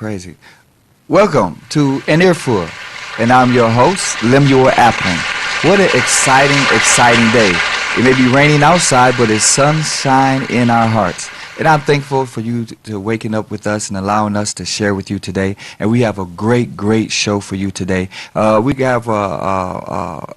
crazy. Welcome to An Earful, and I'm your host, Lemuel Appling. What an exciting day. It may be raining outside, but it's sunshine in our hearts. And I'm thankful for you to waking up with us and allowing us to share with you today. And we have a great show for you today. We have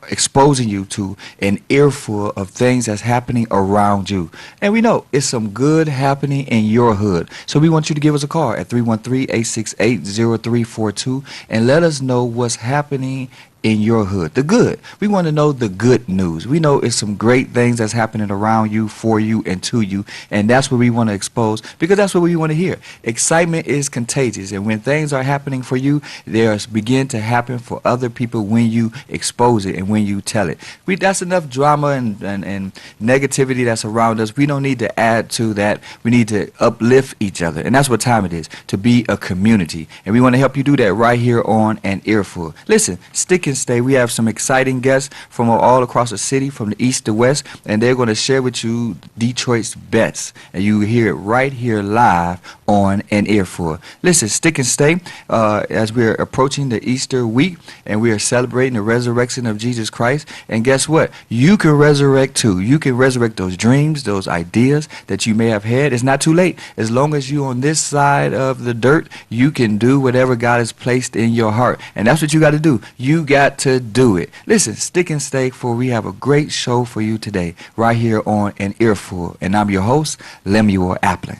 exposing you to an earful of things that's happening around you. And we know it's some good happening in your hood. So we want you to give us a call at 313-868-0342 and let us know what's happening in your hood. The good. We want to know the good news. We know it's some great things that's happening around you, for you, and to you, and that's what we want to expose because that's what we want to hear. Excitement is contagious, and when things are happening for you, they begin to happen for other people when you expose it and when you tell it. That's enough drama and negativity that's around us. We don't need to add to that. We need to uplift each other, and that's what time it is, to be a community, and we want to help you do that right here on An Earful. Listen, stick and stay. We have some exciting guests from all across the city, from the east to west, and they're going to share with you Detroit's best. And you hear it right here live on An Earful. Listen, stick and stay as we're approaching the Easter week, and we are celebrating the resurrection of Jesus Christ. And guess what? You can resurrect too. You can resurrect those dreams, those ideas that you may have had. It's not too late. As long as you're on this side of the dirt, you can do whatever God has placed in your heart. And that's what you got to do. You got to do it. Listen, stick and stay, for we have a great show for you today right here on An Earful, and I'm your host, Lemuel Appling.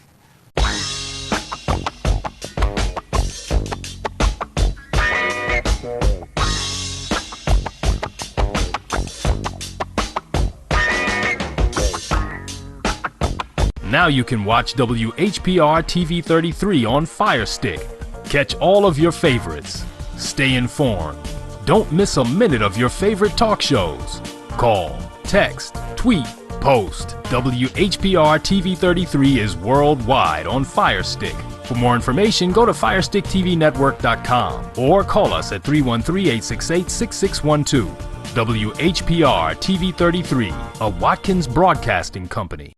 Now you can watch WHPR TV 33 on Fire Stick. Catch all of your favorites. Stay informed. Don't miss a minute of your favorite talk shows. Call, text, tweet, post. WHPR TV 33 is worldwide on Fire Stick. For more information, go to FirestickTVNetwork.com or call us at 313-868-6612. WHPR TV 33, a Watkins Broadcasting Company.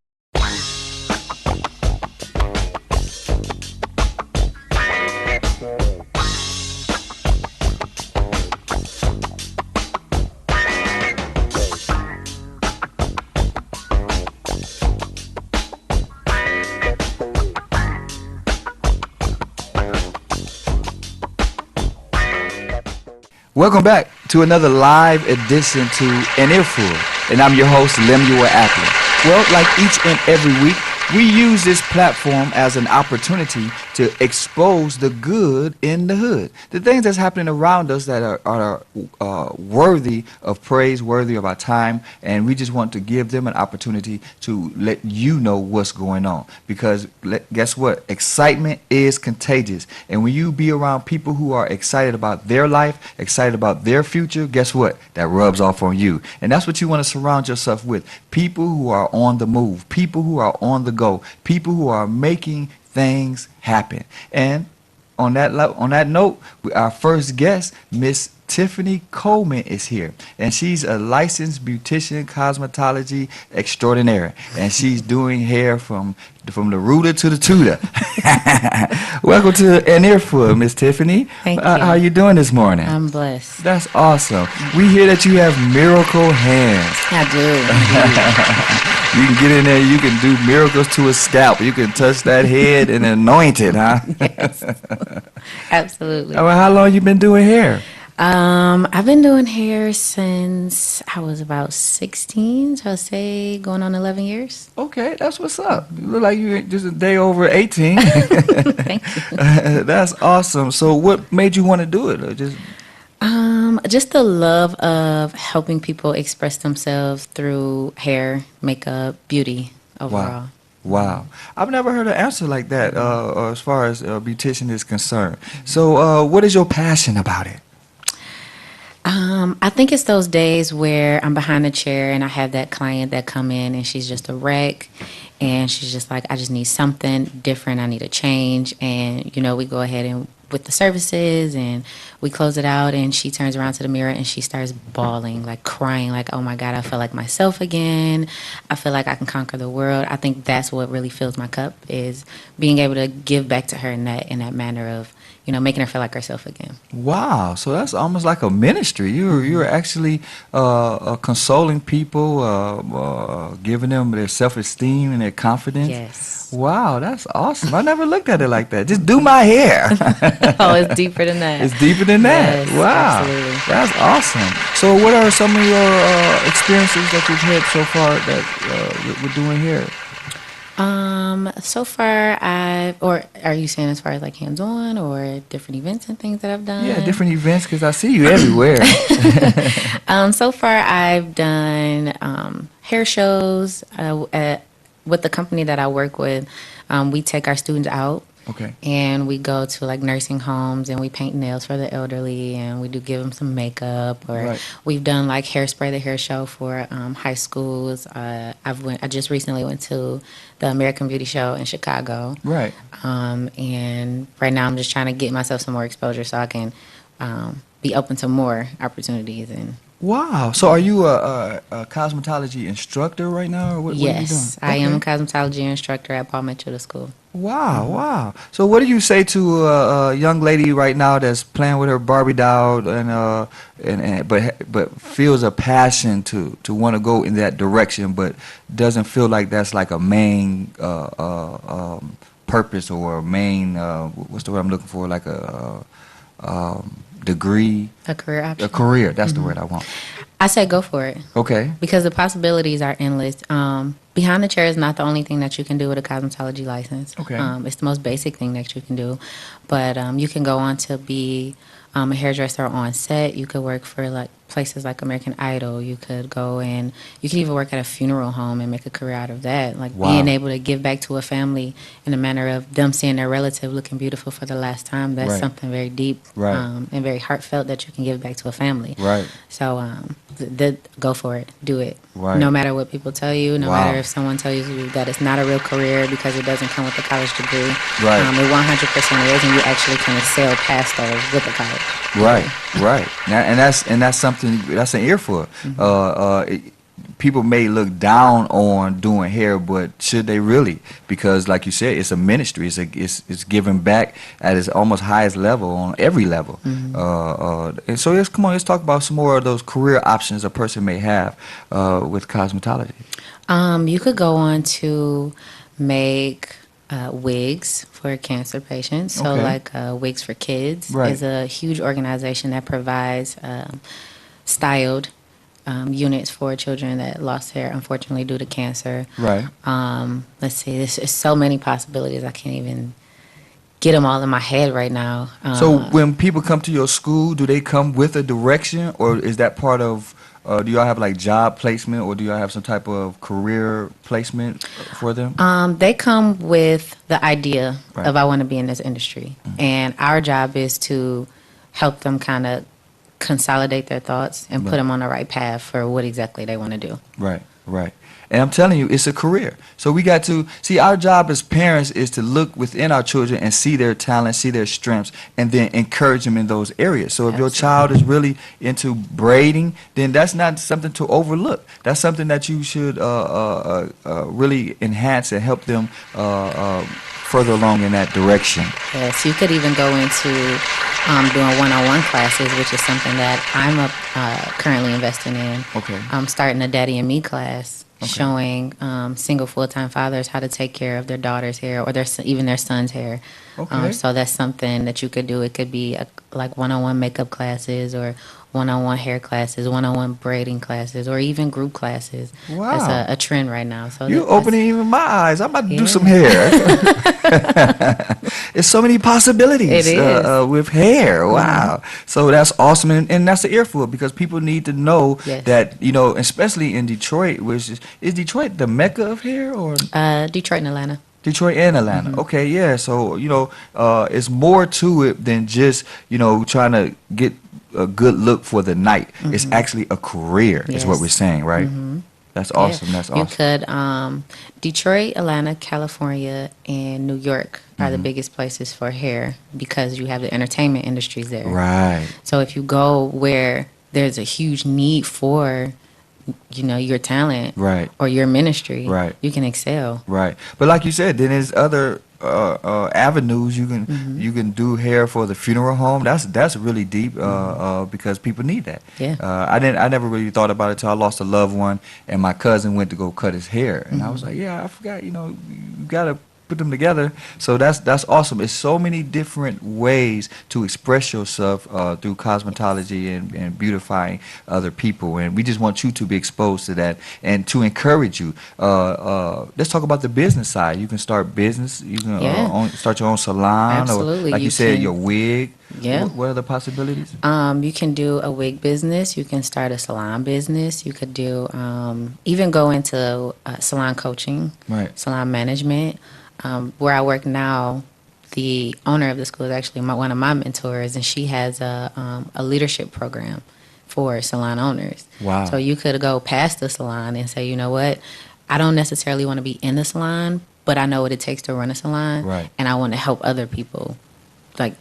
Welcome back to another live edition to An Earful, and I'm your host, Lemuel Appling. Well, like each and every week, we use this platform as an opportunity to expose the good in the hood. The things that's happening around us that are worthy of praise, worthy of our time, and we just want to give them an opportunity to let you know what's going on. Because guess what? Excitement is contagious. And when you be around people who are excited about their life, excited about their future, guess what? That rubs off on you. And that's what you want to surround yourself with. People who are on the move, people who are on the go, people who are making things happen. And on that note, our first guest, Miss Tiffany Coleman, is here, and she's a licensed beautician, cosmetology extraordinaire, and she's doing hair from the rooter to the tutor. Welcome to An Earful, Miss Tiffany. Thank you. How you doing this morning? I'm blessed. That's awesome. We hear that you have miracle hands. I do. You can get in there, you can do miracles to a scalp. You can touch that head and anoint it, huh? Yes. Absolutely. Well, how long you been doing hair? I've been doing hair since I was about 16, so I'll say going on 11 years. Okay, that's what's up. You look like you're just a day over 18. Thank you. That's awesome. So what made you want to do it? Or just the love of helping people express themselves through hair, makeup, beauty overall. Wow. I've never heard an answer like that as far as beautician is concerned. So what is your passion about it? I think it's those days where I'm behind the chair and I have that client that come in and she's just a wreck and she's just like, I just need something different. I need a change. And, we go ahead and with the services and we close it out and she turns around to the mirror and she starts bawling, like crying, like, oh my God, I feel like myself again. I feel like I can conquer the world. I think that's what really fills my cup, is being able to give back to her in that manner of, making her feel like herself again. Wow, so that's almost like a ministry. You're actually consoling people, giving them their self-esteem and their confidence. Yes. Wow, that's awesome. I never looked at it like that. Just do my hair. Oh, it's deeper than that. It's deeper than that. Yes, Wow, absolutely. that's awesome. So, what are some of your experiences that you've had so far that we're doing here? So far, or are you saying as far as like hands-on or different events and things that I've done? Yeah, different events because I see you everywhere. So far, I've done hair shows with the company that I work with. We take our students out. Okay. And we go to like nursing homes and we paint nails for the elderly and we do give them some makeup or Right. we've done like hairspray the hair show for high schools. I just recently went to the American Beauty Show in Chicago. Right. And right now I'm just trying to get myself some more exposure so I can be open to more opportunities. And Wow. So, are you a cosmetology instructor right now, or what are you doing? yes, I am a Okay. cosmetology instructor at Paul Mitchell School. Wow, wow. So, what do you say to a young lady right now that's playing with her Barbie doll and but feels a passion to want to go in that direction, but doesn't feel like that's like a main purpose or a main what's the word I'm looking for? Like a degree, A career option. a career. That's the word I want. I say go for it. Okay. Because the possibilities are endless. Behind the chair is not the only thing that you can do with a cosmetology license. Okay. It's the most basic thing that you can do. But you can go on to be a hairdresser on set. You could work for like places like American Idol. You could go and you could even work at a funeral home and make a career out of that. Like Wow. being able to give back to a family in a manner of them seeing their relative looking beautiful for the last time. That's Right. something very deep Right. and very heartfelt that you can give back to a family. Right. So go for it. Do it. Right. No matter what people tell you, no Wow. matter if someone tells you that it's not a real career because it doesn't come with a college degree. Right. It 100% is, and you actually can excel past those with a college. Right, right. And that's something, that's an earful. People may look down on doing hair, but should they really? Because, like you said, it's a ministry. It's giving back at its almost highest level on every level. And so let's talk about some more of those career options a person may have with cosmetology. You could go on to make wigs for cancer patients. So, Okay. like Wigs for Kids Right. is a huge organization that provides styled units for children that lost hair, unfortunately, due to cancer. Right. Let's see, there's so many possibilities. I can't even get them all in my head right now. So when people come to your school, do they come with a direction, or is that part of? Do y'all have like job placement, or do y'all have some type of career placement for them? They come with the idea Right. of I want to be in this industry, and our job is to help them kind of consolidate their thoughts and put Right. them on the right path for what exactly they want to do. Right, right. And I'm telling you, it's a career. So we got to see, our job as parents is to look within our children and see their talents, see their strengths, and then encourage them in those areas. So if your child is really into braiding, then that's not something to overlook. That's something that you should really enhance and help them further along in that direction. Yes, you could even go into doing one-on-one classes, which is something that I'm currently investing in. Okay. I'm starting a Daddy and Me class, showing single full-time fathers how to take care of their daughter's hair or even their son's hair. Okay. So that's something that you could do. It could be like one-on-one makeup classes or one-on-one hair classes, one-on-one braiding classes, or even group classes. Wow. That's a trend right now. So You're that's- opening even my eyes. I'm about to do Yeah. some hair. It's so many possibilities It is. with hair. Wow. So that's awesome. And that's the earful, because people need to know Yes. that, especially in Detroit, which is Detroit the mecca of hair, or Detroit and Atlanta. Detroit and Atlanta? Okay, yeah. So, it's more to it than just, trying to get a good look for the night. It's actually a career, is what Yes. we're saying, right? That's awesome. Yeah. That's You awesome. could, Detroit, Atlanta, California, and New York are the biggest places for hair because you have the entertainment industries there. Right. So if you go where there's a huge need for, your talent Right. or your ministry, Right. you can excel. Right. But like you said, then there's other avenues you can do hair for the funeral home. That's really deep because people need that. Yeah. I never really thought about it till I lost a loved one, and my cousin went to go cut his hair, and I was like, yeah, I forgot. You gotta put them together. So that's awesome. It's so many different ways to express yourself through cosmetology and beautifying other people, and we just want you to be exposed to that and to encourage you. Let's talk about the business side. You can start business. You can start your own salon, Absolutely. or like you said, can. your wig. Yeah. What are the possibilities? You can do a wig business. You can start a salon business. You could do even go into salon coaching, Right. salon management. Where I work now, the owner of the school is actually one of my mentors, and she has a leadership program for salon owners. Wow. So you could go past the salon and say, you know what, I don't necessarily want to be in the salon, but I know what it takes to run a salon, Right. and I want to help other people, like,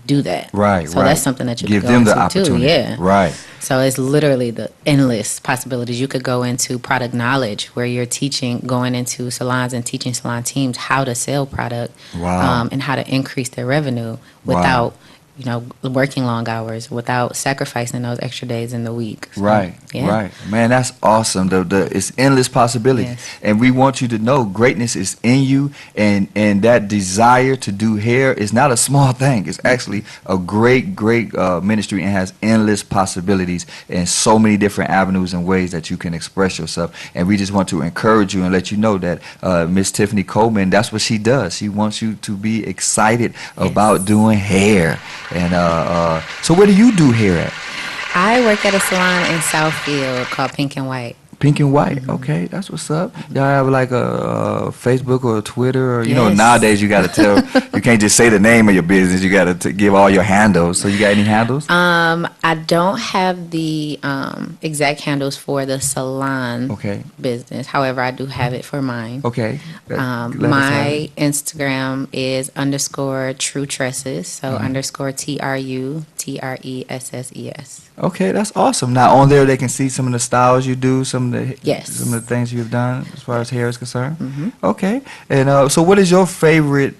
do that. Right. So right. that's something that you give could go them the into opportunity. too. Yeah. Right. So it's literally the endless possibilities. You could go into product knowledge, where you're going into salons and teaching salon teams how to sell product, Wow. and how to increase their revenue without, working long hours, without sacrificing those extra days in the week. So, Right, yeah. right, man. That's awesome. It's endless possibilities, Yes. and we want you to know greatness is in you, and that desire to do hair is not a small thing. It's actually a great ministry, and has endless possibilities and so many different avenues and ways that you can express yourself. And we just want to encourage you and let you know that Miss Tiffany Coleman, that's what she does. She wants you to be excited about doing hair. And so where do you do hair at? I work at a salon in Southfield called Pink and White. Pink and White. Okay, that's what's up. Y'all have like a Facebook or a Twitter, or Yes. nowadays you got to tell. You can't just say the name of your business. You got to give all your handles. So you got any handles? I don't have the exact handles for the salon Okay. business. However, I do have it for mine. Okay. Let us have My it. Instagram is _True Tresses. So _TRUTRESSES. Okay, that's awesome. Now on there they can see some of the styles you do, some of the things you've done as far as hair is concerned. Okay, and so what is your favorite?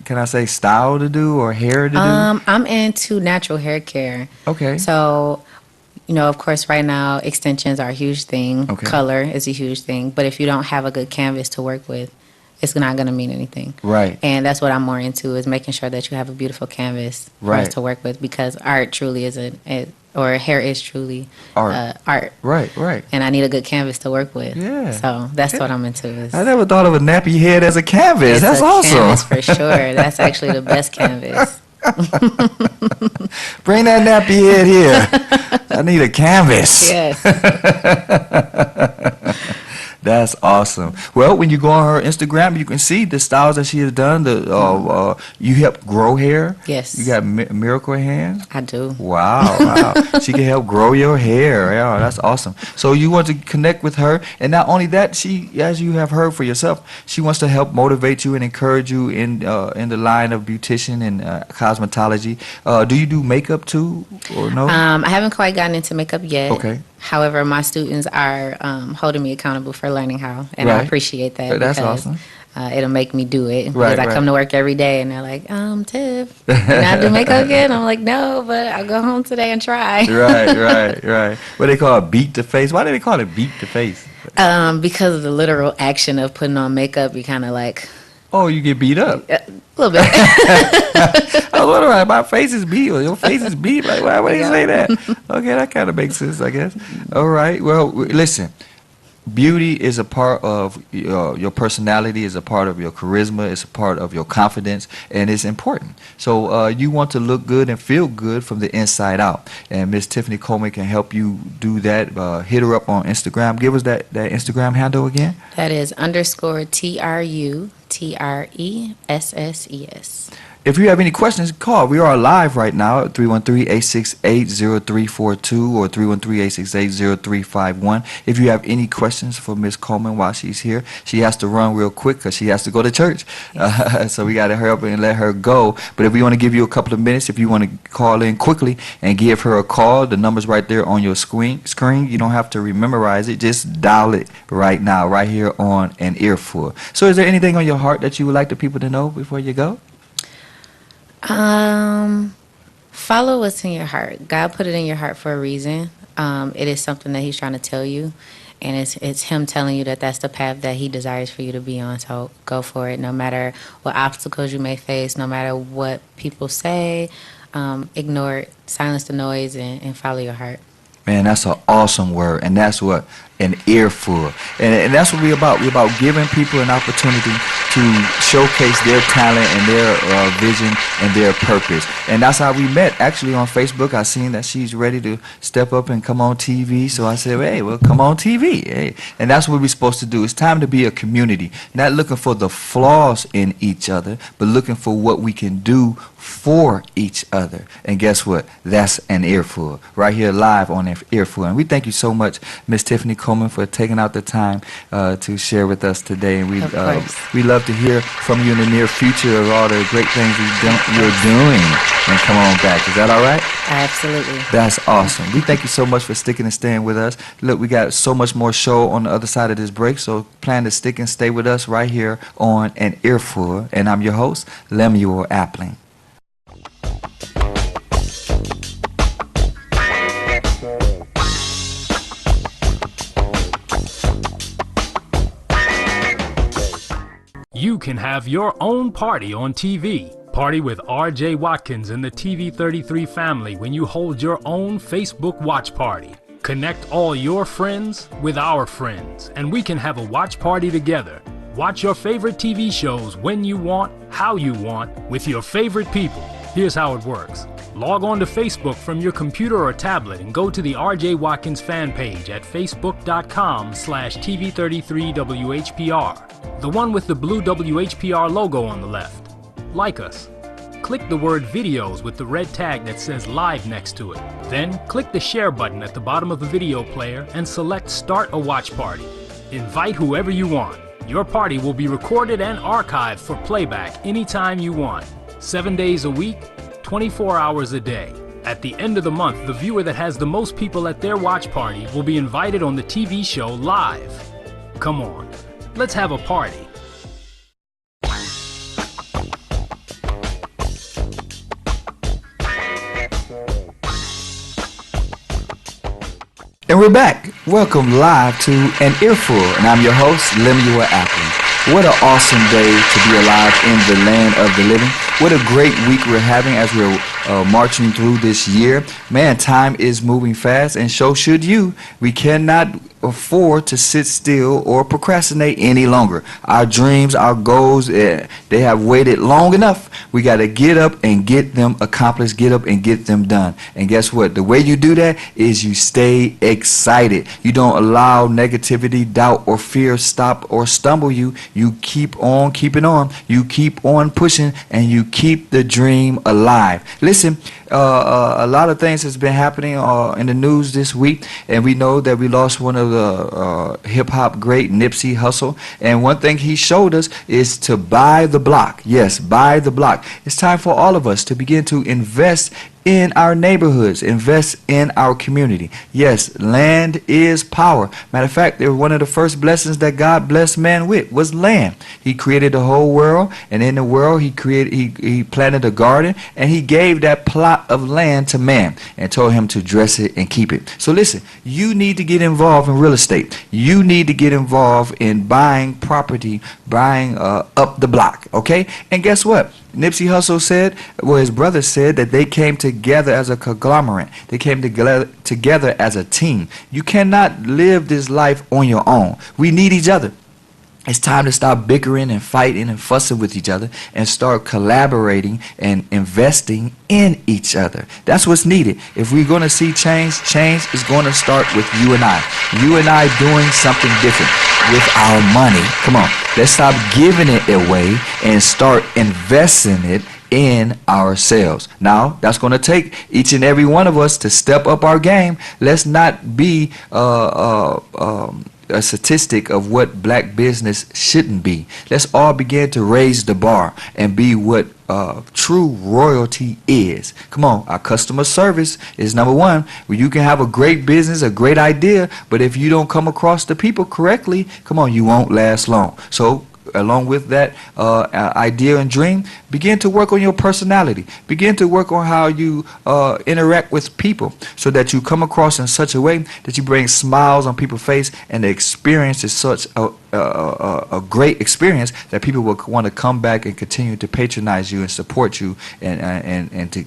Can I say style to do or hair to do? I'm into natural hair care. Okay. So, of course, right now extensions are a huge thing. Okay. Color is a huge thing. But if you don't have a good canvas to work with, it's not going to mean anything. Right. And that's what I'm more into, is making sure that you have a beautiful canvas for Right. us to work with, because art truly or hair is truly Art. art. Right. Right. And I need a good canvas to work with. Yeah. So that's what I'm into. I never thought of a nappy head as a canvas. It's That's a awesome. canvas for sure. That's actually the best canvas. Bring that nappy head here. I need a canvas. Yes. That's awesome. Well, when you go on her Instagram, you can see the styles that she has done. You help grow hair. Yes. You got miracle hands. I do. Wow, wow. She can help grow your hair. Yeah, that's awesome. So you want to connect with her, and not only that, she, as you have heard for yourself, she wants to help motivate you and encourage you in the line of beautician and cosmetology. Do you do makeup too, or no? I haven't quite gotten into makeup yet. Okay. However, my students are holding me accountable for learning how, and I Right. appreciate that. That's because, awesome. It'll make me do it, because Right, I right. come to work every day and they're like, Tiff, can I do makeup again? I'm like, no, but I'll go home today and try. Right. What they call it, beat the face. Why do they call it beat the face? Because of the literal action of putting on makeup, you kind of like Oh, you get beat up. a little bit. I was wondering, my face is beat, or your face is beat. Like, why would you say that? Okay, that kind of makes sense, I guess. All right. Well, listen. Beauty is a part of your personality, is a part of your charisma, it's a part of your confidence, and it's important. So you want to look good and feel good from the inside out. And Miss Tiffany Coleman can help you do that. Hit her up on Instagram. Give us that Instagram handle again. That is _TRUTRESSES. If you have any questions, call. We are live right now at 313-868-0342 or 313-868-0351. If you have any questions for Miss Coleman while she's here, she has to run real quick because she has to go to church. So we got to hurry up and let her go. But if we want to give you a couple of minutes, if you want to call in quickly and give her a call, the number's right there on your screen. You don't have to memorize it. Just dial it right now, right here on an Earful. So is there anything on your heart that you would like the people to know before you go? Follow what's in your heart. God put it in your heart for a reason. It is something that He's trying to tell you, and it's Him telling you that that's the path that He desires for you to be on. So go for it, no matter what obstacles you may face, no matter what people say. Ignore it, silence the noise, and follow your heart. Man, that's an awesome word, and that's what an earful. And that's what we're about. We're about giving people an opportunity to showcase their talent and their vision and their purpose. And that's how we met. Actually, on Facebook, I seen that she's ready to step up and come on TV. So I said, hey, well, come on TV. Hey. And that's what we're supposed to do. It's time to be a community, not looking for the flaws in each other, but looking for what we can do for each other. And guess what? That's an earful right here live on an Earful. And we thank you so much, Miss Tiffany Coleman, for taking out the time to share with us today. And we love to hear from you in the near future of all the great things you're doing. And come on back. Is that all right? Absolutely. That's awesome. We thank you so much for sticking and staying with us. Look, we got so much more show on the other side of this break, so plan to stick and stay with us right here on an Earful. And I'm your host, Lemuel Appling. You can have your own party on TV. Party with R.J. Watkins and the TV33 family when you hold your own Facebook watch party. Connect all your friends with our friends, and we can have a watch party together. Watch your favorite TV shows when you want, how you want, with your favorite people. Here's how it works. Log on to Facebook from your computer or tablet and go to the R.J. Watkins fan page at facebook.com/TV33WHPR. The one with the blue WHPR logo on the left. Like us. Click the word videos with the red tag that says live next to it. Then click the share button at the bottom of the video player and select start a watch party. Invite whoever you want. Your party will be recorded and archived for playback anytime you want. 7 days a week, 24 hours a day. At the end of the month, the viewer that has the most people at their watch party will be invited on the TV show live. Come on, let's have a party. And we're back. Welcome live to an Earful, and I'm your host, Lemuel Appling. What an awesome day to be alive in the land of the living. What a great week we're having as we're marching through this year. Man, time is moving fast, and so should you. We cannot afford to sit still or procrastinate any longer. Our dreams, our goals, they have waited long enough. We got to get up and get them accomplished, get up and get them done. And guess what? The way you do that is you stay excited. You don't allow negativity, doubt, or fear stop or stumble you. You keep on keeping on. You keep on pushing, and you keep the dream alive. Listen, a lot of things has been happening in the news this week, and we know that we lost one of the hip-hop great, Nipsey Hussle. And one thing he showed us is to buy the block. Yes, buy the block. It's time for all of us to begin to invest in our neighborhoods, invest in our community. Yes, land is power. Matter of fact, one of the first blessings that God blessed man with was land. He created the whole world, and in the world he planted a garden, and he gave that plot of land to man and told him to dress it and keep it. So listen, you need to get involved in real estate. You need to get involved in buying property, buying up the block, okay? And guess what? Nipsey Hussle said, well, his brother said that they came together as a conglomerate. They came together as a team. You cannot live this life on your own. We need each other. It's time to stop bickering and fighting and fussing with each other and start collaborating and investing in each other. That's what's needed. If we're going to see change, change is going to start with you and I. You and I doing something different with our money. Come on, let's stop giving it away and start investing it in ourselves. Now, that's going to take each and every one of us to step up our game. Let's not be a statistic of what black business shouldn't be. Let's all begin to raise the bar and be what true royalty is. Come on, our customer service is number one. Well, you can have a great business, a great idea, but if you don't come across the people correctly, come on, you won't last long. So along with that idea and dream, begin to work on your personality. Begin to work on how you interact with people, so that you come across in such a way that you bring smiles on people's face, and the experience is such a great experience that people will want to come back and continue to patronize you and support you, and to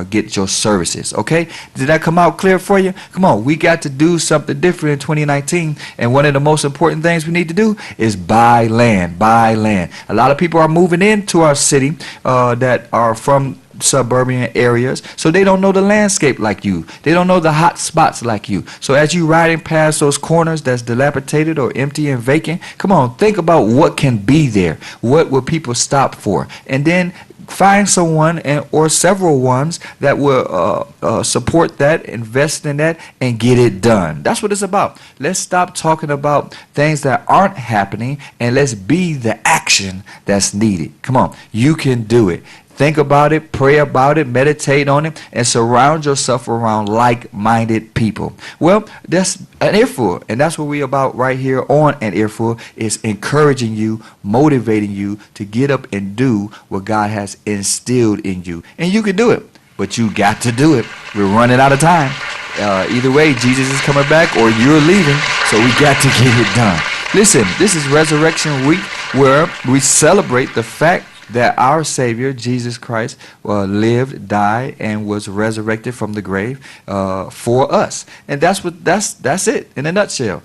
get your services. Okay, did that come out clear for you? Come on, we got to do something different in 2019, and one of the most important things we need to do is buy land. Buy land. A lot of people are moving into our city that are from suburban areas, so they don't know the landscape like you. They don't know the hot spots like you. So as you riding past those corners that's dilapidated or empty and vacant, come on, think about what can be there. What will people stop for? And then find someone or several ones that will support that, invest in that, and get it done. That's what it's about. Let's stop talking about things that aren't happening, and let's be the action that's needed. Come on, you can do it. Think about it, pray about it, meditate on it, and surround yourself around like-minded people. Well, that's an Earful, and that's what we're about right here on an Earful, is encouraging you, motivating you to get up and do what God has instilled in you. And you can do it, but you got to do it. We're running out of time. Either way, Jesus is coming back or you're leaving, so we got to get it done. Listen, this is Resurrection Week, where we celebrate the fact that our Savior, Jesus Christ, lived, died, and was resurrected from the grave for us. And that's it in a nutshell.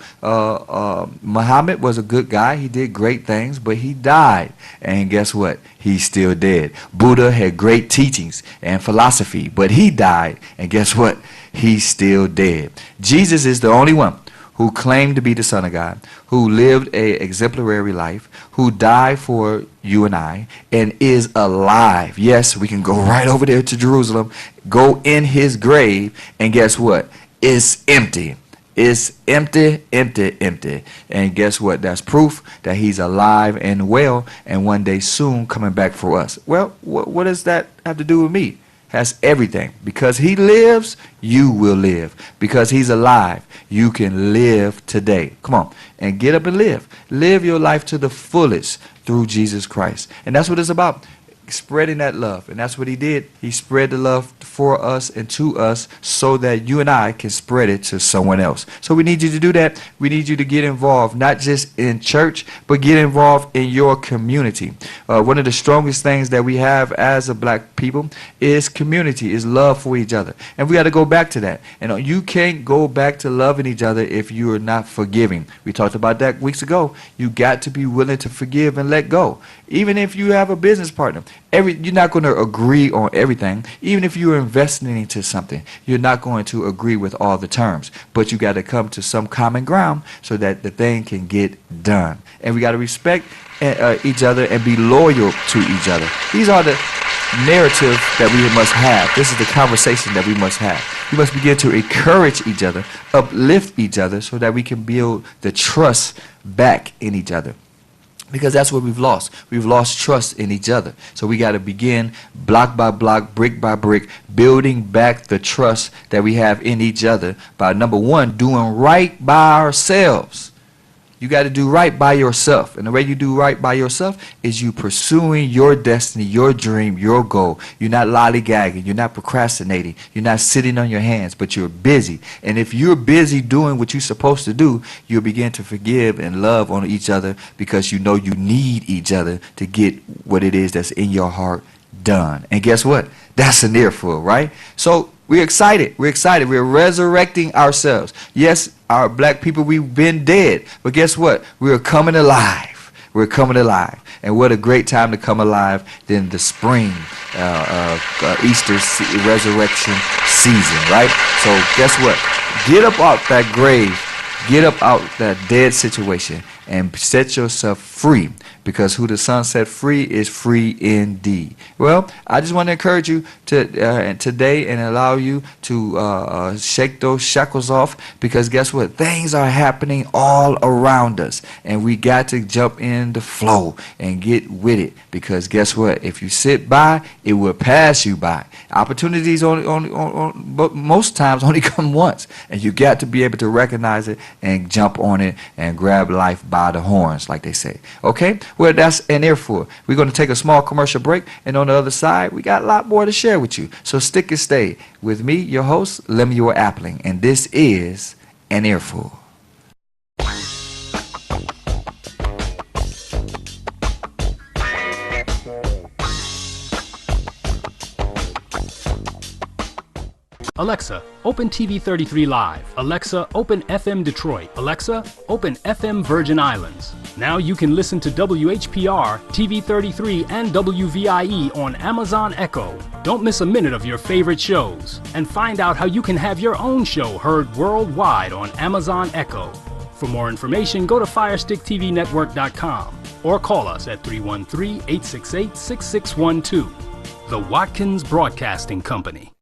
Muhammad was a good guy. He did great things, but he died. And guess what? He's still dead. Buddha had great teachings and philosophy, but he died. And guess what? He's still dead. Jesus is the only one who claimed to be the Son of God, who lived a exemplary life, who died for you and I, and is alive. Yes, we can go right over there to Jerusalem, go in his grave, and guess what? It's empty. It's empty, empty, empty. And guess what? That's proof that he's alive and well, and one day soon coming back for us. Well, what does that have to do with me? Has everything. Because he lives, you will live. Because he's alive, you can live today. Come on, and get up and live. Live your life to the fullest through Jesus Christ. And that's what it's about. Spreading that love. And that's what he did. He spread the love for us and to us so that you and I can spread it to someone else. So we need you to do that. We need you to get involved, not just in church, but get involved in your community. One of the strongest things that we have as a black people is community, is love for each other. And we got to go back to that. And you can't go back to loving each other if you are not forgiving. We talked about that weeks ago. You got to be willing to forgive and let go. Even if you have a business partner, you're not going to agree on everything. Even if you're investing into something, you're not going to agree with all the terms. But you got to come to some common ground so that the thing can get done. And we got to respect each other and be loyal to each other. These are the narrative that we must have. This is the conversation that we must have. We must begin to encourage each other, uplift each other, so that we can build the trust back in each other. Because that's what we've lost. We've lost trust in each other. So we got to begin block by block, brick by brick, building back the trust that we have in each other by, number one, doing right by ourselves. You got to do right by yourself. And the way you do right by yourself is you pursuing your destiny, your dream, your goal. You're not lollygagging. You're not procrastinating. You're not sitting on your hands, but you're busy. And if you're busy doing what you're supposed to do, you'll begin to forgive and love on each other because you know you need each other to get what it is that's in your heart done. And guess what? That's an Earful, right? So we're excited. We're excited. We're resurrecting ourselves. Yes, our black people, we've been dead. But guess what? We're coming alive. We're coming alive. And what a great time to come alive than the spring, Easter resurrection season, right? So guess what? Get up out that grave. Get up out that dead situation and set yourself free, because who the Son set free is free indeed. Well, I just want to encourage you to today and allow you to shake those shackles off, because guess what? Things are happening all around us, and we got to jump in the flow and get with it, because guess what? If you sit by, it will pass you by. Opportunities but most times only come once, and you got to be able to recognize it and jump on it and grab life by the horns, like they say. Okay? Well, that's an Earful. We're going to take a small commercial break, and on the other side, we got a lot more to share with you. So stick and stay with me, your host, Lemuel Appling, and this is an Earful. Alexa, open TV 33 Live. Alexa, open FM Detroit. Alexa, open FM Virgin Islands. Now you can listen to WHPR, TV 33, and WVIE on Amazon Echo. Don't miss a minute of your favorite shows. And find out how you can have your own show heard worldwide on Amazon Echo. For more information, go to FirestickTVNetwork.com or call us at 313-868-6612. The Watkins Broadcasting Company.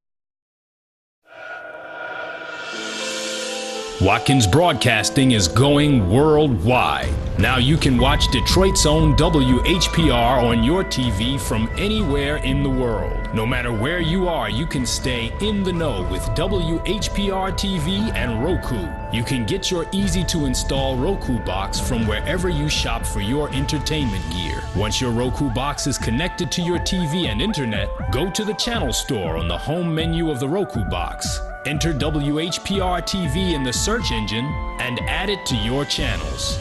Watkins Broadcasting is going worldwide. Now you can watch Detroit's own WHPR on your TV from anywhere in the world. No matter where you are, you can stay in the know with WHPR TV and Roku. You can get your easy-to-install Roku box from wherever you shop for your entertainment gear. Once your Roku box is connected to your TV and internet, go to the channel store on the home menu of the Roku box. Enter WHPR TV in the search engine and add it to your channels.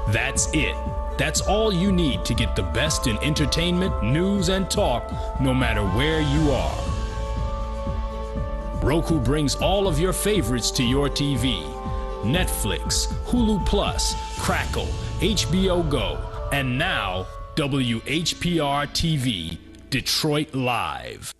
That's it. That's all you need to get the best in entertainment, news, and talk, no matter where you are. Roku brings all of your favorites to your TV. Netflix, Hulu Plus, Crackle, HBO Go, and now WHPR TV, Detroit Live.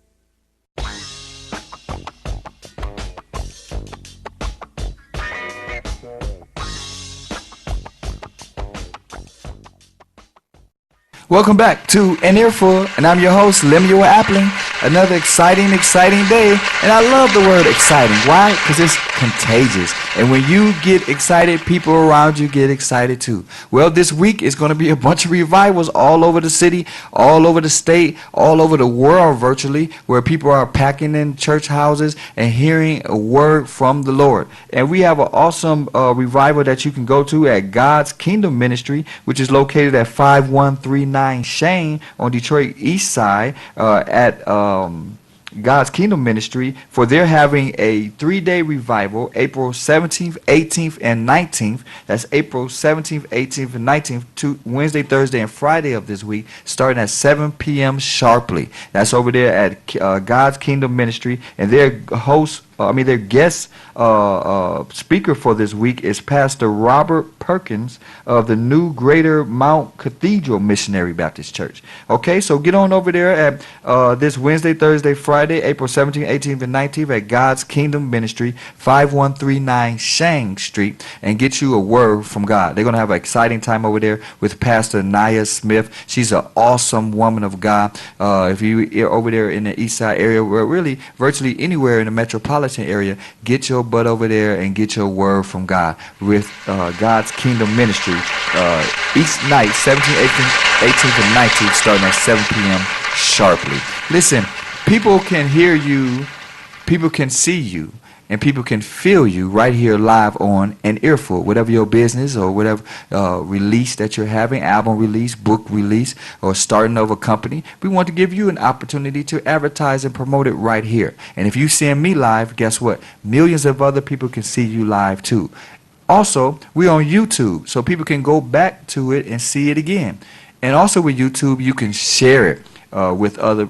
Welcome back to An Earful, and I'm your host, Lemuel Appling. Another exciting day, and I love the word exciting. Why? Because it's contagious, and when you get excited, people around you get excited too. Well, this week is going to be a bunch of revivals all over the city, all over the state, all over the world virtually, where people are packing in church houses and hearing a word from the Lord. And we have an awesome revival that you can go to at God's Kingdom Ministry, which is located at 5139 Shane on Detroit East Side at God's Kingdom Ministry, for they're having a 3-day revival, April 17th, 18th, and 19th. That's April 17th, 18th, and 19th, Wednesday, Thursday, and Friday of this week, starting at 7 p.m. sharply. That's over there at God's Kingdom Ministry, and their guest speaker for this week is Pastor Robert Perkins of the New Greater Mount Cathedral Missionary Baptist Church. Okay, so get on over there at this Wednesday, Thursday, Friday, April 17th, 18th, and 19th at God's Kingdom Ministry, 5139 Shang Street, and get you a word from God. They're going to have an exciting time over there with Pastor Nia Smith. She's an awesome woman of God. If you're over there in the East Side area, or really virtually anywhere in the metropolitan area, get your butt over there and get your word from God with God's Kingdom Ministry each night, 17th, 18th, 18th, and 19th, starting at 7 p.m. sharply. Listen, people can hear you, people can see you, and people can feel you right here live on An Earful. Whatever your business or whatever release that you're having, album release, book release, or starting of a company, we want to give you an opportunity to advertise and promote it right here. And if you see me live, guess what? Millions of other people can see you live too. Also, we're on YouTube, so people can go back to it and see it again. And also with YouTube, you can share it. with other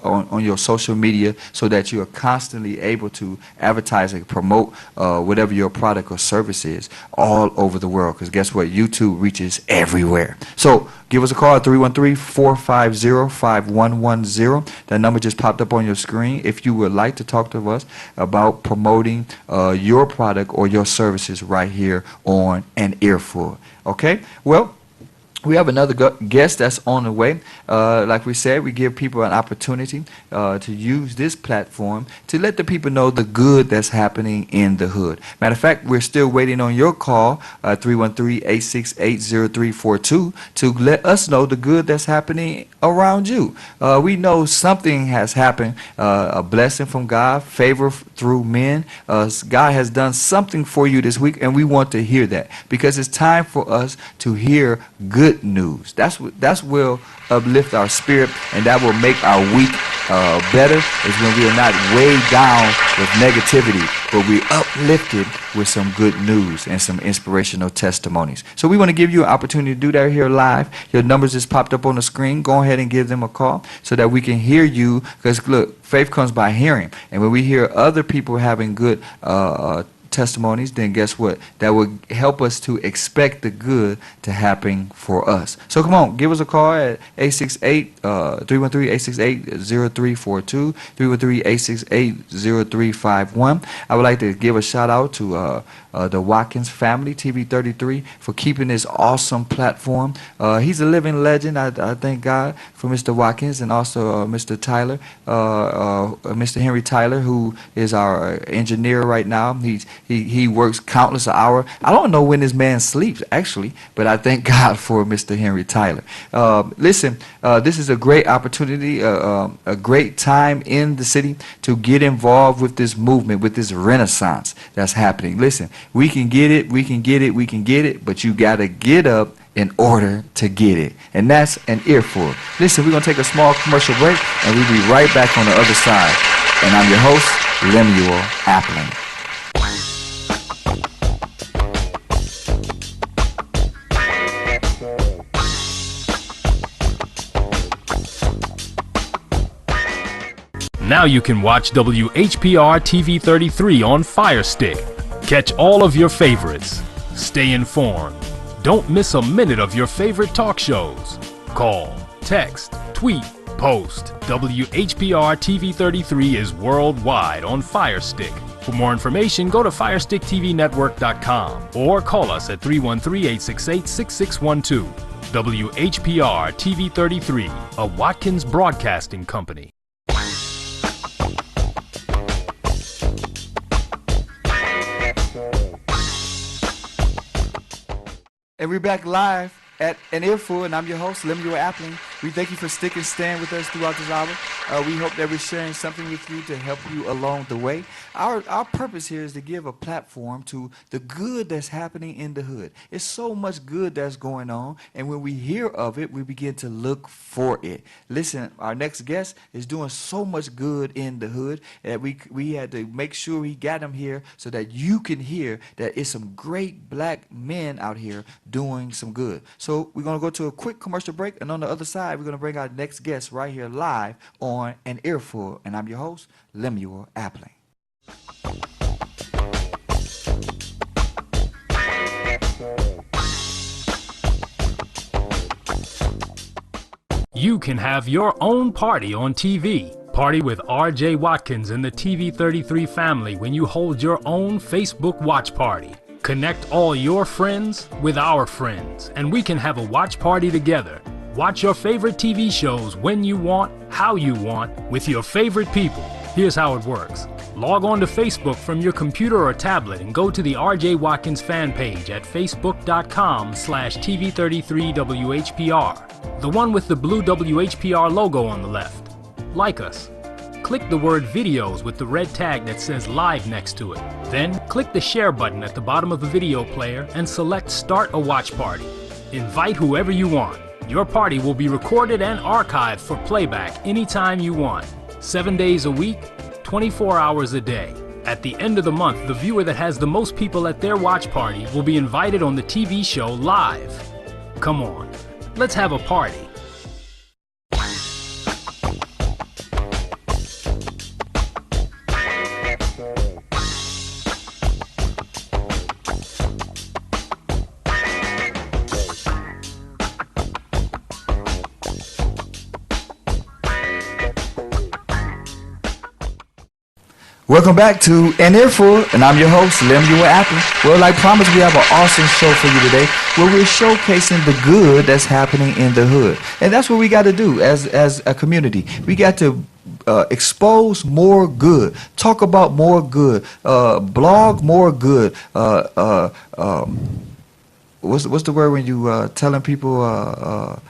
on your social media so that you are constantly able to advertise and promote whatever your product or service is all over the world. Because guess what? YouTube reaches everywhere. So give us a call at 313-450-5110. That number just popped up on your screen. If you would like to talk to us about promoting your product or your services right here on An Earful. Okay? Well, we have another guest that's on the way. Like we said, we give people an opportunity to use this platform to let the people know the good that's happening in the hood. Matter of fact, we're still waiting on your call, 313-868-0342, to let us know the good that's happening around you. We know something has happened, a blessing from God, favor through men. God has done something for you this week, and we want to hear that because it's time for us to hear good news. That's will uplift our spirit, and that will make our week better, is when we are not weighed down with negativity, but we uplifted with some good news and some inspirational testimonies. So we want to give you an opportunity to do that here live. Your numbers just popped up on the screen. Go ahead and give them a call so that we can hear you, because look, faith comes by hearing, and when we hear other people having good testimonies, then guess what? That will help us to expect the good to happen for us. So come on, give us a call at 313-868-0342, 313-868-0351. I would like to give a shout out to the Watkins family, TV33, for keeping this awesome platform. He's a living legend. I thank God for Mr. Watkins, and also Mr. Tyler, Mr. Henry Tyler, who is our engineer right now. He works countless hours. I don't know when this man sleeps, actually, but I thank God for Mr. Henry Tyler. Listen, this is a great opportunity, a great time in the city to get involved with this movement, with this renaissance that's happening. Listen, we can get it, we can get it, we can get it, but you got to get up in order to get it. And that's An Earful. Listen, we're going to take a small commercial break, and we'll be right back on the other side. And I'm your host, Lemuel Appling. Now you can watch WHPR TV 33 on Fire Stick. Catch all of your favorites. Stay informed. Don't miss a minute of your favorite talk shows. Call, text, tweet, post. WHPR TV 33 is worldwide on Fire Stick. For more information, go to FirestickTVNetwork.com or call us at 313-868-6612. WHPR TV 33, a Watkins Broadcasting Company. And we're back live at An Earful, and I'm your host, Lemuel Appling. We thank you for sticking and staying with us throughout this hour. We hope that we're sharing something with you to help you along the way. Our purpose here is to give a platform to the good that's happening in the hood. It's so much good that's going on, and when we hear of it, we begin to look for it. Listen, our next guest is doing so much good in the hood that we had to make sure we got him here so that you can hear that it's some great black men out here doing some good. So we're going to go to a quick commercial break, and on the other side, we're going to bring our next guest right here live on An Earful. And I'm your host, Lemuel Appling. You can have your own party on TV. Party with RJ Watkins and the TV33 family when you hold your own Facebook watch party. Connect all your friends with our friends, and we can have a watch party together. Watch your favorite TV shows when you want, how you want, with your favorite people. Here's how it works. Log on to Facebook from your computer or tablet and go to the RJ Watkins fan page at facebook.com/TV33WHPR, the one with the blue WHPR logo on the left. Like us. Click the word videos with the red tag that says live next to it. Then click the share button at the bottom of the video player and select start a watch party. Invite whoever you want. Your party will be recorded and archived for playback anytime you want. 7 days a week, 24 hours a day. At the end of the month, the viewer that has the most people at their watch party will be invited on the TV show live. Come on, let's have a party. Welcome back to An Earful, and I'm your host, Lemuel Apple. Well, like promised, we have an awesome show for you today where we're showcasing the good that's happening in the hood. And that's what we got to do as a community. We got to expose more good, talk about more good, blog more good. What's the word when you telling people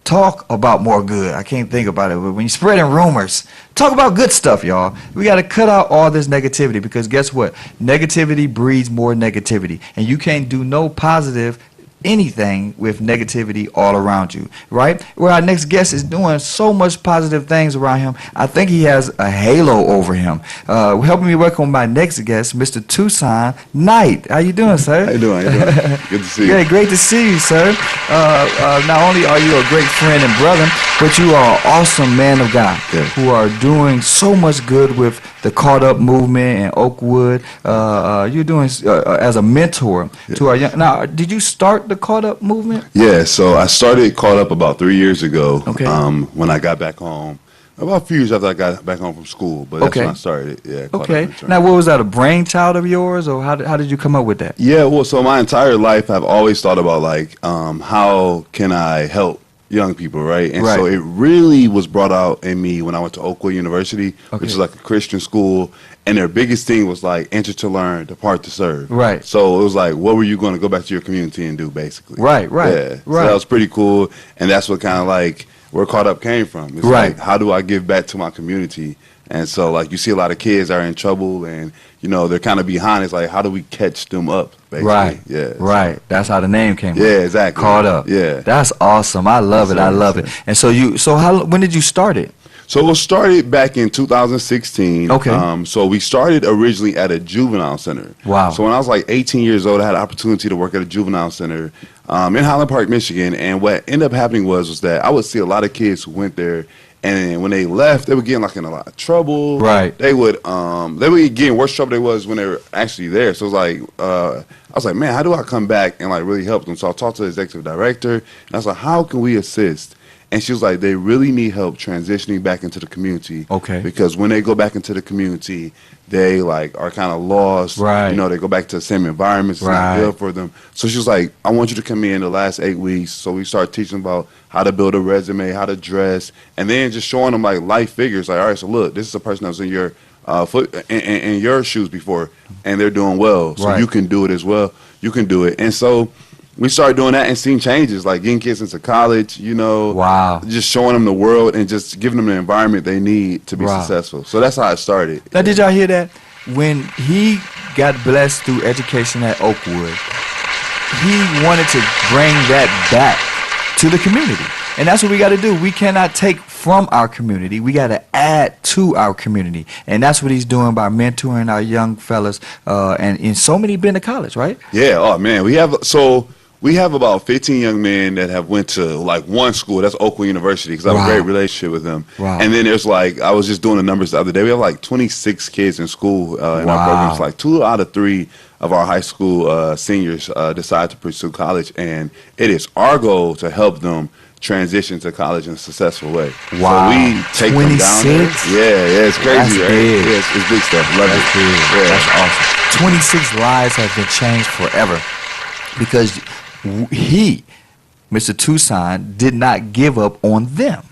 talk about more good? I can't think about it, but when you're spreading rumors, talk about good stuff, y'all. We got to cut out all this negativity, because guess what? Negativity breeds more negativity, and you can't do no positive anything with negativity all around you, right? Where our next guest is doing so much positive things around him. I think he has a halo over him. Helping me welcome my next guest, Mr. Tucson Knight. How you doing, sir? How you doing? Good to see you. Yeah, great to see you, sir. Not only are you a great friend and brother, but you are an awesome man of God who are doing so much good with the Caught Up movement in Oakwood. You're doing as a mentor to our young. Now, did you start the Caught Up movement? Yeah, so I started Caught Up about 3 years ago. Okay. When I got back home, about a few years after I got back home from school, but that's when I started. Yeah. Okay. Now, what was that? A brainchild of yours, or how did you come up with that? Yeah. Well, so my entire life, I've always thought about like, how can I help young people, right? And so it really was brought out in me when I went to Oakwood University, which is like a Christian school, and their biggest thing was like enter to learn, depart to serve. Right. So it was like, what were you going to go back to your community and do, basically? Right. Yeah. So that was pretty cool, and that's what kind of like where Caught Up came from. It's like, how do I give back to my community? And so like you see a lot of kids are in trouble, and you know they're kind of behind. It's like, how do we catch them up? Basically. Right. Yeah. Right. That's how the name came. Yeah. Exactly. Caught Up. Yeah. That's awesome. I love it. I love it. And so when did you start it? So it started back in 2016. Okay. So we started originally at a juvenile center. Wow. So when I was like 18 years old, I had an opportunity to work at a juvenile center in Highland Park, Michigan. And what ended up happening was that I would see a lot of kids who went there, and when they left, they were getting like in a lot of trouble. Right. They would get in worse trouble they was when they were actually there. So it was like I was like, man, how do I come back and like really help them? So I talked to the executive director, and I was like, how can we assist? And she was like, they really need help transitioning back into the community. Okay. Because when they go back into the community, they like are kind of lost. Right. You know, they go back to the same environments. It's not good for them. So she was like, I want you to come in the last 8 weeks. So we started teaching about how to build a resume, how to dress, and then just showing them like life figures. Like, all right, so look, this is a person that was in your in your shoes before, and they're doing well. So you can do it as well. You can do it. And so we started doing that and seeing changes, like getting kids into college, you know. Wow. Just showing them the world and just giving them the environment they need to be successful. So that's how it started. Now, did y'all hear that? When he got blessed through education at Oakwood, he wanted to bring that back to the community. And that's what we got to do. We cannot take from our community. We got to add to our community. And that's what he's doing by mentoring our young fellas. And so many been to college, right? Yeah. Oh, man. We have about 15 young men that have went to like one school. That's Oakwood University, because I have a great relationship with them. Wow. And then there's like, I was just doing the numbers the other day. We have like 26 kids in school in our programs. Like 2 out of 3 of our high school seniors decide to pursue college. And it is our goal to help them transition to college in a successful way. Wow. So we take them down there. Yeah, it's crazy, That's right? big. Yeah, it's big stuff. Love it. Big. Yeah. That's awesome. 26 lives have been changed forever because he, Mr. Tucson, did not give up on them.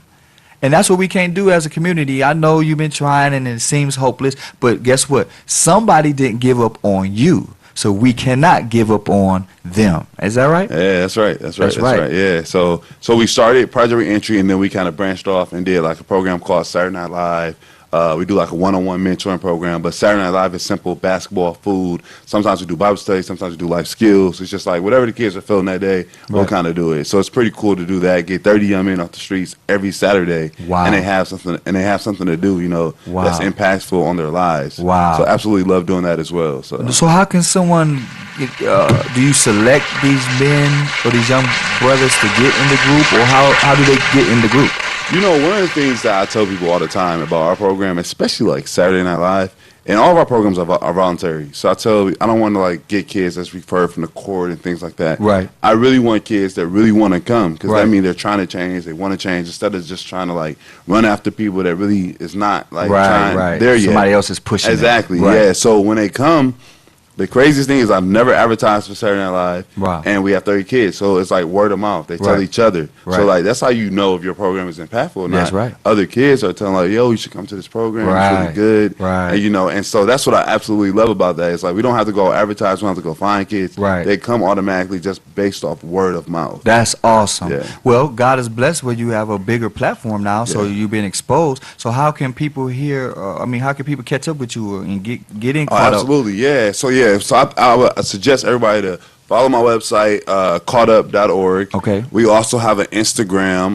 And that's what we can't do as a community. I know you've been trying and it seems hopeless, but guess what? Somebody didn't give up on you. So we cannot give up on them. Is that right? Yeah, that's right. That's right. Yeah. So we started Project Reentry, and then we kind of branched off and did like a program called Saturday Night Live. We do like a one-on-one mentoring program, but Saturday Night Live is simple: basketball, food. Sometimes we do Bible study, sometimes we do life skills. It's just like whatever the kids are feeling that day, we'll kind of do it. So it's pretty cool to do that. Get 30 young men off the streets every Saturday, and they have something to do, you know, that's impactful on their lives. Wow. So absolutely love doing that as well. So how can someone? Do you select these men or these young brothers to get in the group, or how do they get in the group? You know, one of the things that I tell people all the time about our program, especially like Saturday Night Live, And all of our programs are voluntary. So I don't want to like get kids that's referred from the court and things like that. Right. I really want kids that really want to come, because Right. that means they're trying to change. They want to change, instead of just trying to like run after people that really is not like trying there yet. Somebody else is pushing them. Exactly. Right. Yeah. So when they come, the craziest thing is I've never advertised for Saturday Night Live. Wow. And we have 30 kids. So it's like word of mouth. They tell Right. each other. Right. So like that's how you know if your program is impactful or not. That's right. Other kids are telling like, yo, you should come to this program. It's Right. really good. Right. And and so that's what I absolutely love about that. It's like we don't have to go advertise, we don't have to go find kids. Right. They come automatically just based off word of mouth. That's awesome. Yeah. Well, God is blessed where you have a bigger platform now, so Yeah. you've been exposed. So how can people hear? How can people catch up with you and get in Oh, caught up? absolutely, yeah. So I suggest everybody to follow my website, caughtup.org. Okay. We also have an Instagram.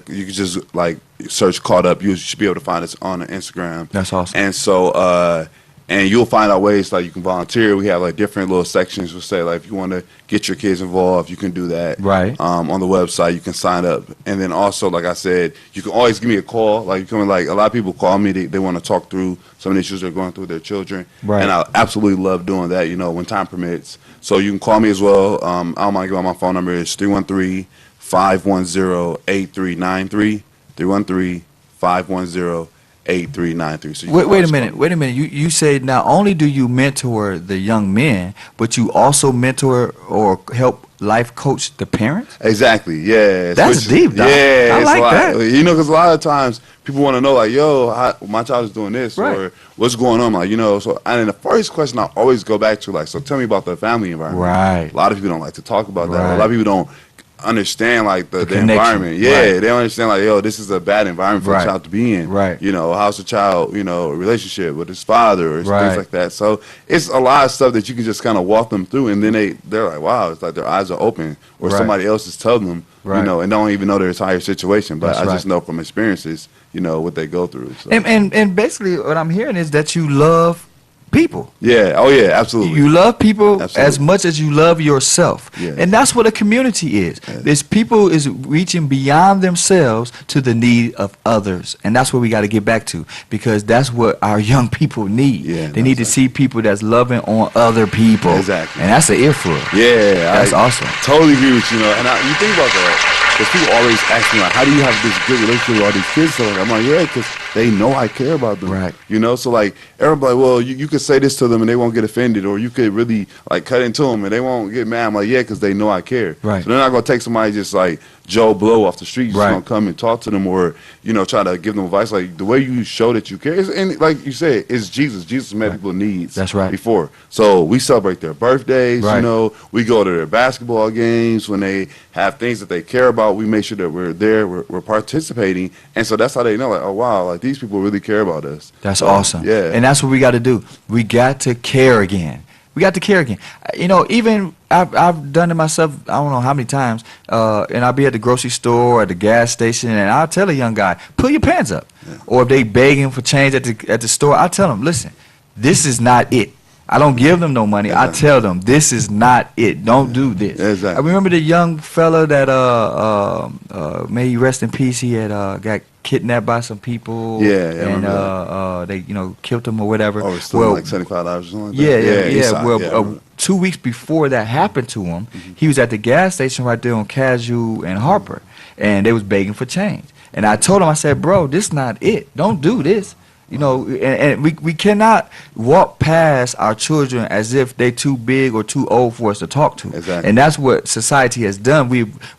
You can just like search Caught Up. You should be able to find us on Instagram. That's awesome. And so, and you'll find out ways like you can volunteer. We have like different little sections. We'll say like if you want to get your kids involved, you can do that. Right. On the website, you can sign up. And then also, like I said, you can always give me a call. Like a lot of people call me. They want to talk through some of the issues they're going through with their children. Right. And I absolutely love doing that, when time permits. So you can call me as well. I don't mind giving my phone number. It's 313-510-8393. 313-510-8393. So Wait a minute. You said not only do you mentor the young men, but you also mentor or help life coach the parents? Exactly. Yeah. That's deep, dog. Yeah. I it's like a lot. that. Because a lot of times people want to know, like, yo, my child is doing this, Right. or what's going on, like, So, and then the first question I always go back to, like, so tell me about the family environment. Right. A lot of people don't like to talk about that. Right. A lot of people don't understand like the connection. environment. Yeah, Right. they don't understand like, yo, this is a bad environment for Right. a child to be in. Right. How's the child, relationship with his father or Right. things like that. So it's a lot of stuff that you can just kind of walk them through, and then they're like, wow, it's like their eyes are open, or Right. somebody else is telling them, Right. and don't even know their entire situation. But That's I right. just know from experiences, what they go through. So. And basically what I'm hearing is that you love people. Yeah. Oh yeah. Absolutely. You love people as Absolutely. much as you love yourself. Yeah. And that's what a community is. Yeah. This people is reaching beyond themselves to the need of others. And that's what we got to get back to, because that's what our young people need. Yeah, they need to see people that's loving on other people. Exactly. And that's an earful. Yeah, That's awesome. Totally agree with you. And you think about that, because people always ask me like, how do you have this good relationship with all these kids? So I'm like, yeah, because they know I care about them. Right. So like everybody, well, you could say this to them and they won't get offended, or you could really like cut into them and they won't get mad. I'm like, yeah, because they know I care. Right. So they're not gonna take somebody just like Joe Blow off the street, just Right. gonna come and talk to them, or try to give them advice. Like the way you show that you care, and like you said, it's Jesus. Jesus met people's needs. That's right. Before, so we celebrate their birthdays. Right. We go to their basketball games when they have things that they care about. We make sure that we're there, we're participating, and so that's how they know, like, oh wow, like these people really care about us. That's So, awesome. Yeah, And that's what we got to do. We got to care again. We got to care again. Even I've done it myself, I don't know how many times, and I'll be at the grocery store or at the gas station, and I'll tell a young guy, pull your pants up. Yeah. Or if they begging for change at the store, I tell them, listen, this is not it. I don't give them no money. I Exactly. tell them, this is not it. Don't do this. Exactly. I remember the young fella that, may he rest in peace, he had got kidnapped by some people. Yeah, I and remember they killed him or whatever. or it's still like $75 or something like that. Yeah. Eastside, Well, yeah, I remember. 2 weeks before that happened to him, he was at the gas station right there on Cashew and Harper, and they was begging for change. And I told him, I said, bro, this not it. Don't do this. And we cannot walk past our children as if they're too big or too old for us to talk to. Exactly. And that's what society has done.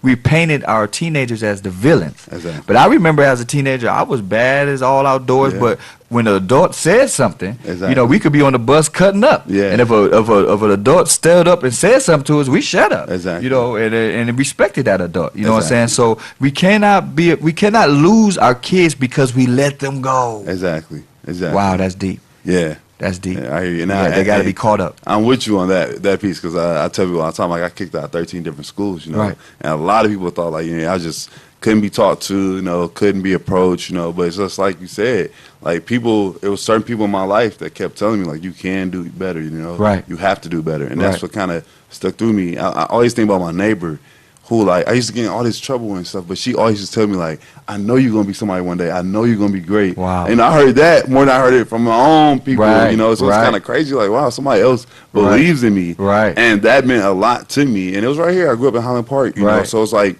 We painted our teenagers as the villains. Exactly. But I remember as a teenager, I was bad as all outdoors, Yeah. but when an adult said something, Exactly. we could be on the bus cutting up. Yeah. And if an adult stood up and said something to us, we shut up. Exactly. And respected that adult. You know what I'm saying? Exactly. So we cannot lose our kids because we let them go. Exactly. Wow, that's deep. Yeah. That's deep. Yeah, I hear you. Yeah, they got to be caught up. I'm with you on that piece, because I tell people all the time, like I kicked out 13 different schools, Right. and a lot of people thought like, I just couldn't be talked to, couldn't be approached, but it's just like you said, like it was certain people in my life that kept telling me like, you can do better, Right. you have to do better, and Right. that's what kind of stuck through me. I always think about my neighbor. who, like, I used to get in all this trouble and stuff, but she always just tell me, like, I know you're going to be somebody one day. I know you're going to be great. Wow. And I heard that more than I heard it from my own people, Right, you know, so it's right. kind of crazy. Like, wow, somebody else believes in me. Right. And that meant a lot to me. And it was right here. I grew up in Highland Park, you know, Right. so it's like,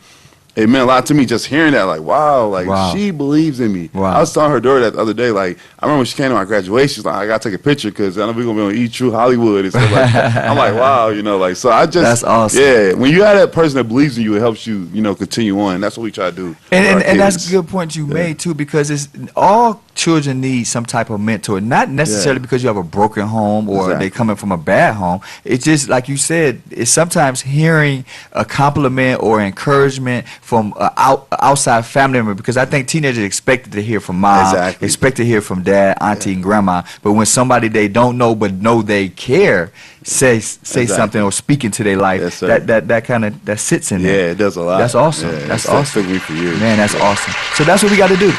it meant a lot to me just hearing that, like, wow, like, Wow. she believes in me. Wow. I was telling her daughter that the other day, like, I remember when she came to my graduation, she's like, I got to take a picture because I know we're going to be on Eat True Hollywood and stuff like that. I'm like, wow, you know, like, so I just. That's awesome. Yeah, when you have that person that believes in you, it helps you, you know, continue on. That's what we try to do. And that's a good point you made too, because it's all children need some type of mentor, not necessarily because you have a broken home or Exactly. they coming from a bad home. It's just like you said, it's sometimes hearing a compliment or encouragement from an outside family member, because I think teenagers expected to hear from mom, Exactly. expect to hear from dad, auntie, and grandma, but when somebody they don't know but know they care say Exactly. something or speak into their life, Yes, sir. that kind of that sits in there. Yeah, it does a lot. That's awesome. Yeah, That's that awesome. took me for years. Man, that's Yeah. awesome. So that's what we got to do.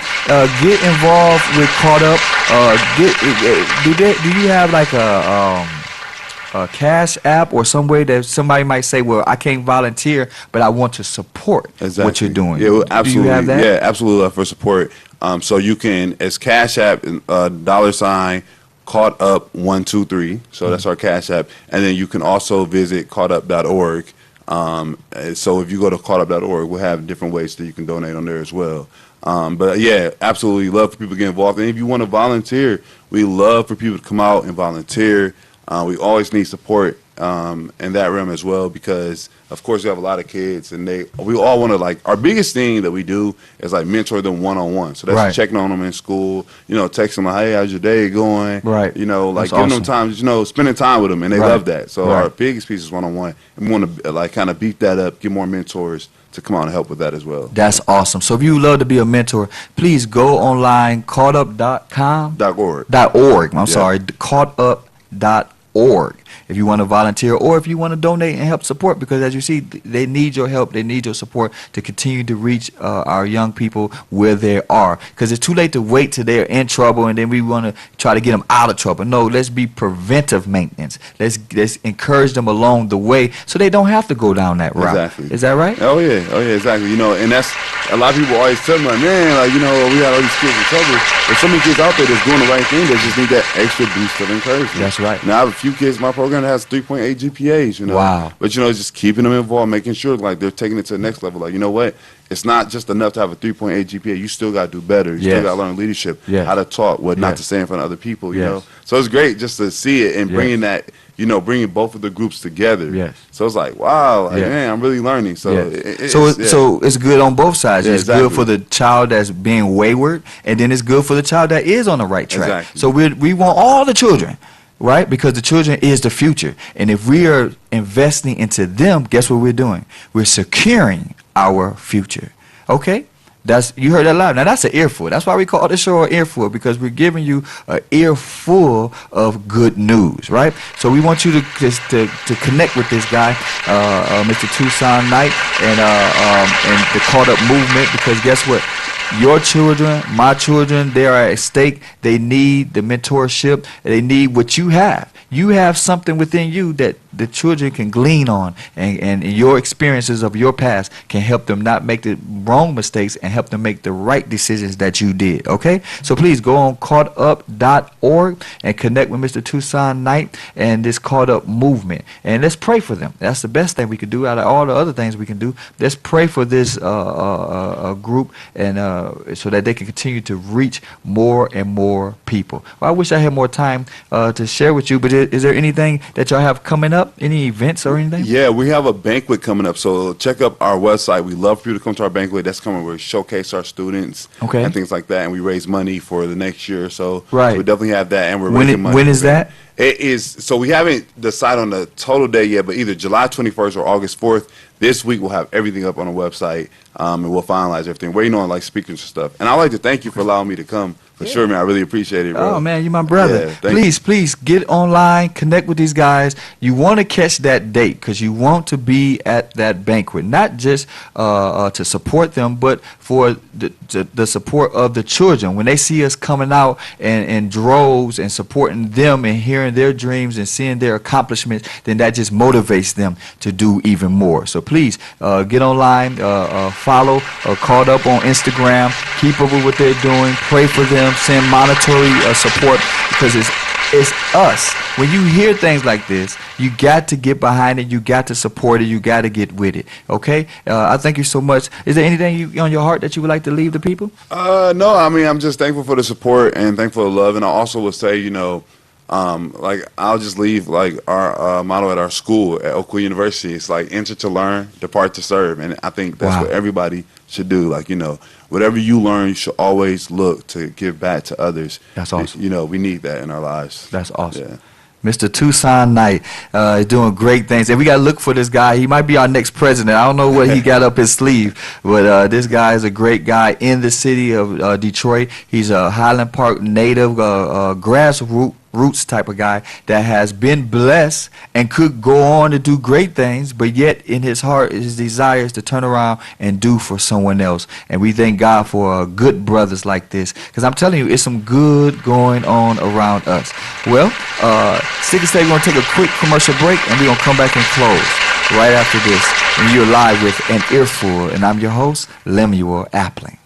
Get involved with Caught Up. Do you have like a cash app or some way that somebody might say, well, I can't volunteer, but I want to support what you're doing? Yeah, well, absolutely. Do you have that? Yeah, absolutely for support. So you can, as Cash App, $ Caught Up 123. So that's our Cash App, and then you can also visit caughtup.org. So if you go to caughtup.org, we'll have different ways that you can donate on there as well. But yeah, absolutely love for people to get involved. And if you want to volunteer, we love for people to come out and volunteer. We always need support in that realm as well, because of course we have a lot of kids and we all want to, like, our biggest thing that we do is like mentor them one-on-one. So that's Right. checking on them in school, you know, text them like, hey, how's your day going? Right. You know, like That's giving awesome. them time, you know, spending time with them, and they Right. love that. So Right. our biggest piece is one-on-one, and we want to like kind of beat that up, get more mentors to come out and help with that as well. That's awesome. So if you would love to be a mentor, please go online, caughtup.com. .org. .org. I'm Yeah. sorry, caughtup.org. If you want to volunteer or if you want to donate and help support, because as you see, they need your help, they need your support to continue to reach our young people where they are. Because it's too late to wait till they're in trouble and then we want to try to get them out of trouble. No, let's be preventive maintenance. Let's encourage them along the way so they don't have to go down that route. Exactly. Is that right? Oh yeah, exactly. You know, and that's a lot of people always tell me, like, man, like, you know, we got all these kids in trouble. There's so many kids out there that's doing the right thing. They just need that extra boost of encouragement. That's right. Now I have a few kids in my program that has 3.8 GPAs. You know. Wow. But you know, just keeping them involved, making sure like they're taking it to the next level. Like, you know what? It's not just enough to have a 3.8 GPA. You still got to do better. You Yes. still got to learn leadership, Yes. how to talk, what not Yes. to say in front of other people. You Yes. know. So it's great just to see it and Yes. bringing that. You know, bringing both of the groups together. Yes. So it's like, wow, like, Yes. man, I'm really learning. So, Yeah. So it's good on both sides. Yeah, It's exactly. good for the child that's being wayward, and then it's good for the child that is on the right track. Exactly. So we want all the children, right? Because the children is the future, and if we are investing into them, guess what we're doing? We're securing our future. Okay. You heard that loud. Now that's an earful. That's why we call this show an earful, because we're giving you an earful of good news, right? So we want you to connect with this guy, Mr. Tucson Knight, and the Caught Up movement, because guess what? Your children, my children, they are at stake. They need the mentorship. They need what you have. You have something within you that the children can glean on, and your experiences of your past can help them not make the wrong mistakes and help them make the right decisions that you did, okay? So please go on caughtup.org and connect with Mr. Tucson Knight and this Caught Up movement. And let's pray for them. That's the best thing we can do out of all the other things we can do. Let's pray for this group and so that they can continue to reach more and more people. Well, I wish I had more time to share with you, but is there anything that y'all have coming up? Any events or anything? Yeah, we have a banquet coming up. So check up our website. We love for you to come to our banquet. That's coming where we showcase our students and things like that. And we raise money for the next year or so. Right. So we definitely have that. And we're raising money. When is that? It is, so we haven't decided on the total day yet, but either July 21st or August 4th. This week we'll have everything up on the website, and we'll finalize everything. Waiting on like speakers and stuff. And I'd like to thank you for allowing me to come. For sure, man. I really appreciate it, bro. Oh, man, you're my brother. Yeah, please get online, connect with these guys. You want to catch that date because you want to be at that banquet, not just to support them, but for the support of the children. When they see us coming out in droves and supporting them and hearing their dreams and seeing their accomplishments, then that just motivates them to do even more. So please get online, follow, call up on Instagram, keep up with what they're doing, pray for them, send monetary support, because it's us. When you hear things like this, you got to get behind it. You got to support it. You got to get with it. Okay? I thank you so much. Is there anything on your heart that you would like to leave the people? No, I mean, I'm just thankful for the support and thankful for the love. And I also would say, like, I'll just leave, like, our motto at our school at Oakwood University. It's like, enter to learn, depart to serve. And I think that's what everybody should do. Like, whatever you learn, you should always look to give back to others. That's awesome. We need that in our lives. That's awesome. Yeah. Mr. Tucson Knight is doing great things. And we got to look for this guy. He might be our next president. I don't know what he got up his sleeve, but this guy is a great guy in the city of Detroit. He's a Highland Park native, grassroots type of guy that has been blessed and could go on to do great things, but yet in his heart, his desire is to turn around and do for someone else. And we thank God for good brothers like this, because I'm telling you, it's some good going on around us. Well, stick and stay. We're going to take a quick commercial break, and we're going to come back and close right after this. And you're live with An Earful, and I'm your host, Lemuel Appling.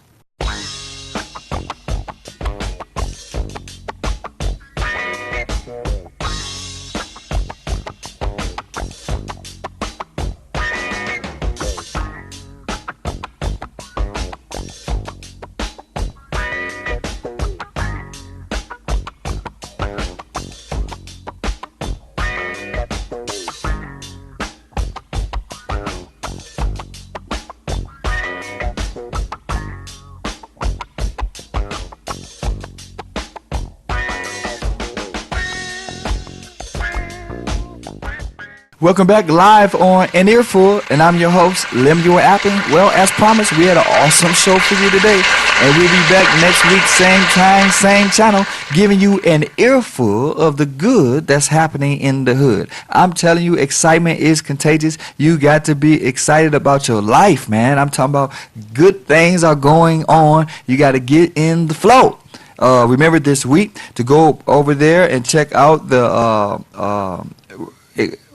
Welcome back live on An Earful, and I'm your host, Lemuel Appling. Well, as promised, we had an awesome show for you today, and we'll be back next week, same time, same channel, giving you an earful of the good that's happening in the hood. I'm telling you, excitement is contagious. You got to be excited about your life, man. I'm talking about good things are going on. You got to get in the flow. Remember this week to go over there and check out the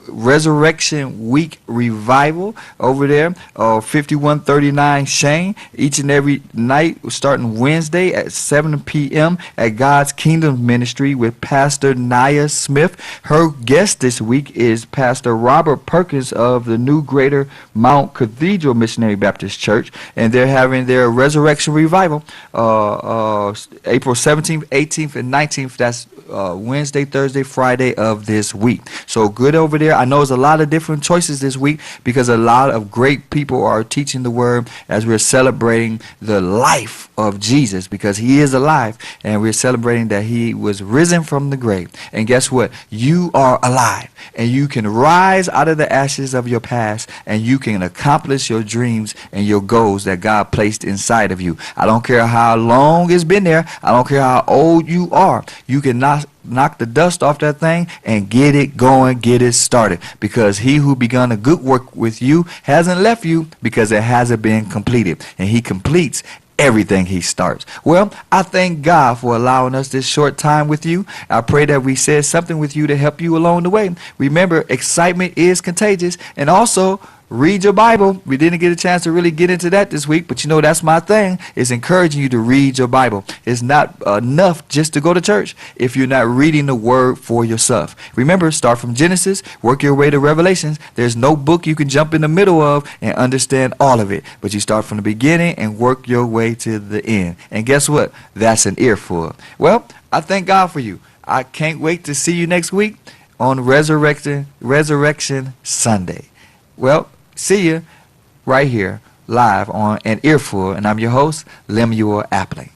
Resurrection Week Revival over there, 5139 Shane, each and every night starting Wednesday at 7 p.m. at God's Kingdom Ministry with Pastor Nia Smith. Her guest this week is Pastor Robert Perkins of the New Greater Mount Cathedral Missionary Baptist Church, and they're having their Resurrection Revival April 17th, 18th, and 19th. That's Wednesday, Thursday, Friday of this week. So good over there. I know there's a lot of different choices this week because a lot of great people are teaching the word as we're celebrating the life of Jesus, because he is alive, and we're celebrating that he was risen from the grave. And guess what? You are alive, and you can rise out of the ashes of your past, and you can accomplish your dreams and your goals that God placed inside of you. I don't care how long it's been there. I don't care how old you are. You can knock the dust off that thing and get it going, get it started, because he who begun a good work with you hasn't left you because it hasn't been completed, and he completes everything he starts. Well, I thank God for allowing us this short time with you. I pray that we said something with you to help you along the way. Remember, excitement is contagious, and also read your Bible. We didn't get a chance to really get into that this week, but that's my thing, is encouraging you to read your Bible. It's not enough just to go to church if you're not reading the word for yourself. Remember, start from Genesis, work your way to Revelations. There's no book you can jump in the middle of and understand all of it, but you start from the beginning and work your way to the end. And guess what? That's an earful. Well, I thank God for you. I can't wait to see you next week on Resurrection Sunday. Well, see you right here live on An Earful, and I'm your host, Lemuel Appling.